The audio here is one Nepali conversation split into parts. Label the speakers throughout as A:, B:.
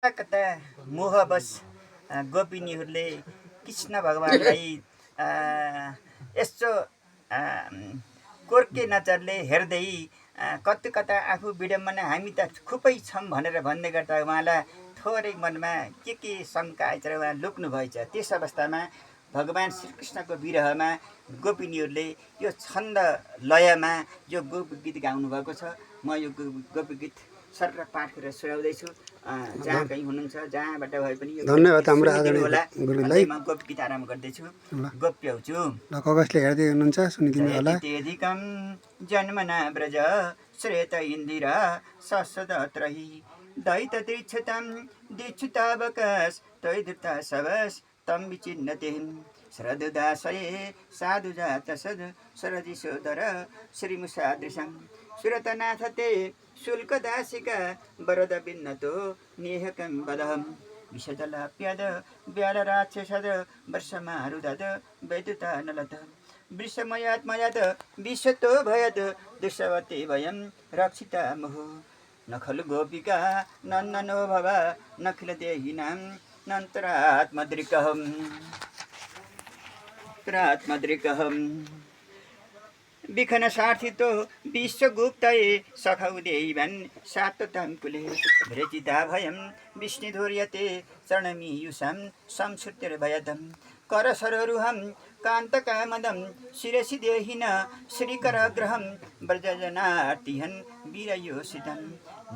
A: कता मोहवश गोपिनीहरूले कृष्ण भगवानलाई यसो कोर्के नजरले हेर्दै कति कता आफू विडम्बना हामी त खुबै छौँ भनेर भन्दै गर्दा उहाँलाई थोरै मनमा के शङ्का आएछ र उहाँ लुक्नु भएछ। त्यस अवस्थामा भगवान् श्रीकृष्णको विरहमा गोपिनीहरूले यो छन्द लयमा यो गोपी गीत गाउनुभएको छ। म यो गोपी गीत सर पाठ गरेर सुनाउँदैछु। जहाँ कहीँ हुनुहुन्छ जहाँबाट भए पनि
B: धन्यवाद हाम्रो आदरणीय गुरुलाई।
A: म गोपी गीत आरम्भ गर्दैछु। गोप्यौछु
B: ल ककसले हेर्दै हुनुहुन्छ सुनिदिनु होला।
A: त्यधिकं जन्मना व्रज श्रेत इन्दिरा ससदत्रहि दैत दीक्षितं दीक्षितावकस तैधृता सबस तं विचिन्नते शरददासये साधुजात सद शरदिशोदर श्रीमुषादृशं सुरतनाथ ते शुल्कदासिका वरद भिन्नतो नेहकं वदहं विषजलाप्यद व्यालराक्षसद वर्षमारुदद वैद्युतानलत वृषमयात्मयद विश्वतो भयद दुष्यवते वयं रक्षिता मुहुः न खलु गोपिका नन्दनो भव नखिल देहिनां नन्तरात्मदृकहम् विखन सार्थितो विश्वगुप्तये सखौ देवन् सात्वतं कुले भ्रजिता भयं विष्णुधुर्यते चरणमीयुषं संश्रुतिर्भयदं करसरोरुहं कान्तकामदं शिरसि देहिन श्रीकरग्रहं व्रजजनार्तिहन् वीरयोषितं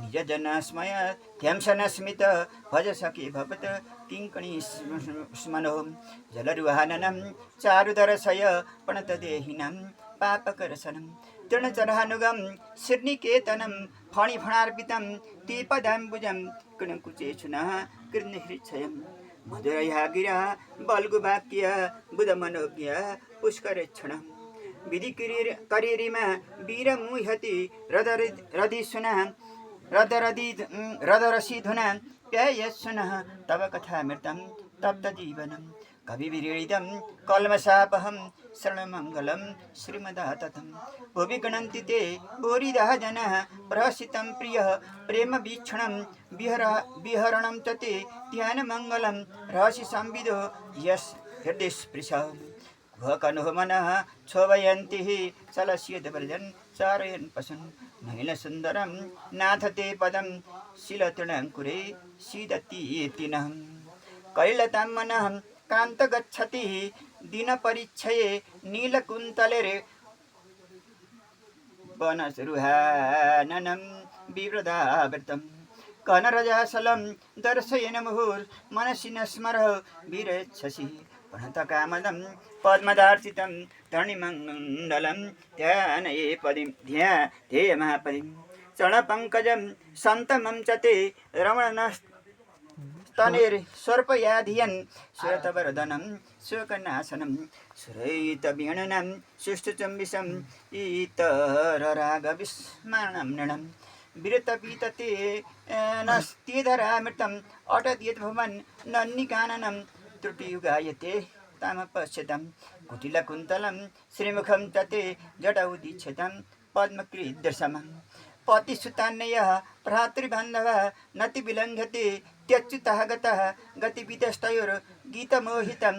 A: निजजनस्मय ध्यांसनस्मित भज सखे भवत किङ्कणी स्मनो जलरुहाननं चारुदरशय प्रणतदेहिनं पापकर्षणं तृणचरहानुगं श्रीनिकेतनं फणिफणार्पितं दीपदाम्बुजं कृणकुचेक्षुनः कृर्निहृच्छयं मधुरया गिरा बल्गुवाक्य बुधमनोज्ञ पुष्करेक्षणं विधि करिरिमा वीरमुह्यति रदरसिधुना प्यायस्सुनः तव कथामृतं तप्तजीवनं कविविरीडितं कल्मषापहं शरणमङ्गलं श्रीमदाततं भुवि गणन्ति ते भूरिदः जनाः प्रहसितं प्रियः प्रेमवीक्षणं विहरणं च ते ध्यानमङ्गलं रहसि संविदो यस् हृदयस्पृशः भकनुः मनः क्षोभयन्ति चलस्यद्व्रजन् चारयन् पशन् नयनसुन्दरं नाथ ते पदं शिलतृणाङ्कुरे सीदतीतिनः कैलतां मनः कान्तगच्छति दिनपरिच्छये नीलकुन्तलेरे वनसरुहाननं विवृदावृतं कनरजासलं दर्शयन् मुहुर्मनसि न स्मरः वीरेच्छसि प्रणतकामदं पद्मदार्चितं धरणिमण्डलं ध्येयमहापदिं चरणपङ्कजं सन्तमं च ते रमणस्तनेर् सर्पयाधियन् सुरतवरदनं शोकनाशनं सुरैतवीणनं सुष्ठुचुम्बिषं इतररागविस्मरणं नृणं विरतपीतते नस्त्यधरामृतम् अटद्यद्भुवन् नन्निकाननं त्रुटियुगायते तामपश्यतं कुटिलकुन्तलं श्रीमुखं च ते जडौदीक्षितं पद्मकृदर्शमं पतिसुतान्ययः भ्रातृबान्धवः नतिविलङ्घते त्यच्युतः गतः गतिवितस्तयोर्गीतमोहितं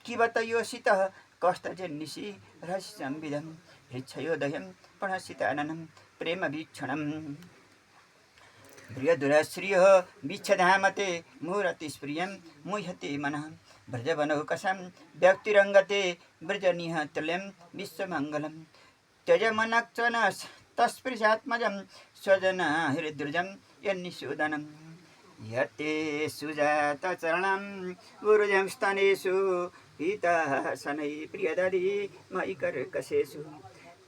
A: किमतयोषितः कष्टजन्निशि रहस्यंविदं हृच्छयोदयं प्रणसिताननं प्रेमवीक्षणं प्रियदुरश्रियो विच्छधामते मुहूर्तिस्प्रियं मुह्यते मनः व्रजवनौकसं व्यक्तिरङ्गते व्रजनिहतुल्यं विश्वमङ्गलं त्यजमनक्चनस् तस्पृशात्मजं स्वजनहृद्रुजं यन्निषूदनं यत्ते सुजातचरणं गुरुजं स्तनेषु हितः शनै प्रियदधि मयि कर्कशेषु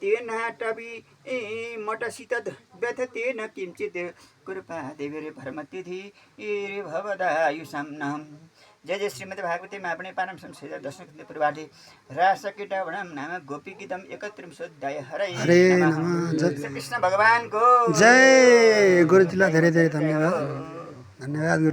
A: तेनाटवि मटसितद् व्यथतेन किञ्चित् कृपादेवीर्भर्मतिथि भवदायुषं नः। जय जय श्रीमद् भागवते महापुराणे पारम संहिता दशम पूर्वार्धे रासकीटवर्णनं नाम गोपी गीतम 31 हरे नमः। श्री कृष्ण भगवान को
B: जय। गुरुजीलाई धेरै धेरै धन्यवाद गुरुजी।